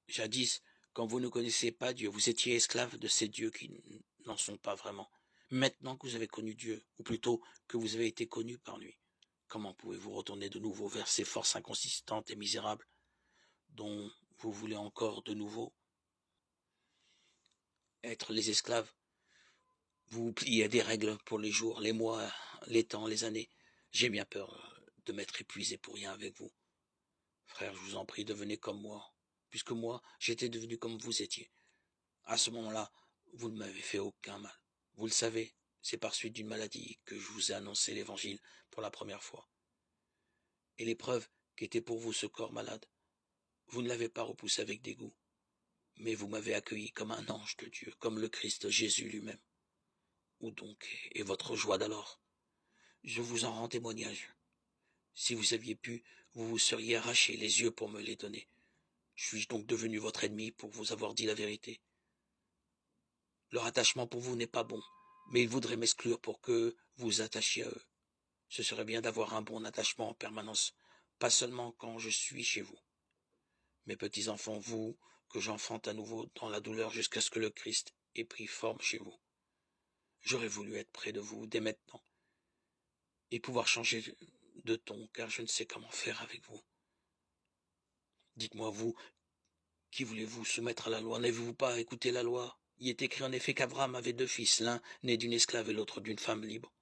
Jadis, quand vous ne connaissiez pas Dieu, vous étiez esclave de ces dieux qui n'en sont pas vraiment. Maintenant que vous avez connu Dieu, ou plutôt que vous avez été connu par lui, comment pouvez-vous retourner de nouveau vers ces forces inconsistantes et misérables dont vous voulez encore de nouveau être les esclaves? Vous vous pliez à des règles pour les jours, les mois, les temps, les années. J'ai bien peur de m'être épuisé pour rien avec vous. Frère, je vous en prie, devenez comme moi, puisque moi, j'étais devenu comme vous étiez. À ce moment-là, vous ne m'avez fait aucun mal. Vous le savez, c'est par suite d'une maladie que je vous ai annoncé l'évangile pour la première fois. Et l'épreuve qu'était pour vous ce corps malade, vous ne l'avez pas repoussé avec dégoût, mais vous m'avez accueilli comme un ange de Dieu, comme le Christ Jésus lui-même. Où donc est votre joie d'alors? Je vous en rends témoignage. Si vous aviez pu, vous vous seriez arraché les yeux pour me les donner. Suis-je donc devenu votre ennemi pour vous avoir dit la vérité? Leur attachement pour vous n'est pas bon, mais ils voudraient m'exclure pour que vous vous attachiez à eux. Ce serait bien d'avoir un bon attachement en permanence, pas seulement quand je suis chez vous. Mes petits-enfants, vous, que j'enfante à nouveau dans la douleur jusqu'à ce que le Christ ait pris forme chez vous. J'aurais voulu être près de vous dès maintenant et pouvoir changer de ton, car je ne sais comment faire avec vous. Dites-moi, vous, qui voulez-vous soumettre à la loi? N'avez-vous pas écouté la loi? Il est écrit en effet qu'Abraham avait 2 fils, l'un né d'une esclave et l'autre d'une femme libre.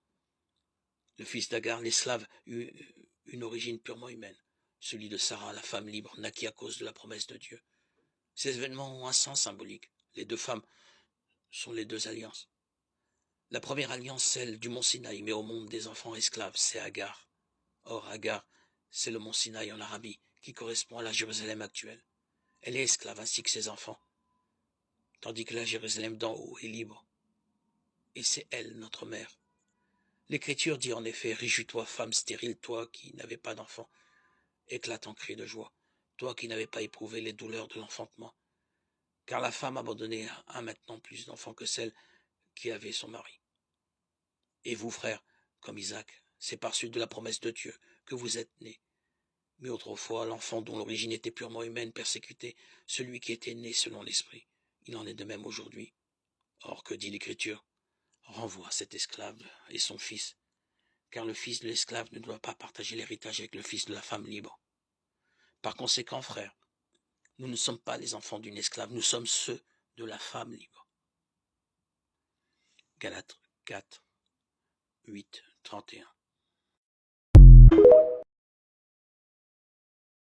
Le fils d'Agar, l'esclave, eut une origine purement humaine. Celui de Sarah, la femme libre, naquit à cause de la promesse de Dieu. Ces événements ont un sens symbolique. Les 2 femmes sont les 2 alliances. La première alliance, celle du mont Sinaï, met au monde des enfants esclaves, c'est Agar. Or, Agar, c'est le mont Sinaï en Arabie, qui correspond à la Jérusalem actuelle. Elle est esclave ainsi que ses enfants, tandis que la Jérusalem d'en haut est libre. Et c'est elle, notre mère. L'Écriture dit en effet, réjouis-toi, femme stérile, toi qui n'avais pas d'enfant. Éclate en cris de joie, toi qui n'avais pas éprouvé les douleurs de l'enfantement. Car la femme abandonnée a maintenant plus d'enfants que celle qui avait son mari. Et vous, frères, comme Isaac, c'est par suite de la promesse de Dieu que vous êtes nés. Mais autrefois, l'enfant dont l'origine était purement humaine persécutait celui qui était né selon l'esprit. Il en est de même aujourd'hui. Or, que dit l'Écriture? Renvoie cet esclave et son fils, car le fils de l'esclave ne doit pas partager l'héritage avec le fils de la femme libre. Par conséquent, frères, nous ne sommes pas les enfants d'une esclave, nous sommes ceux de la femme libre. Galates 4, 8, 31.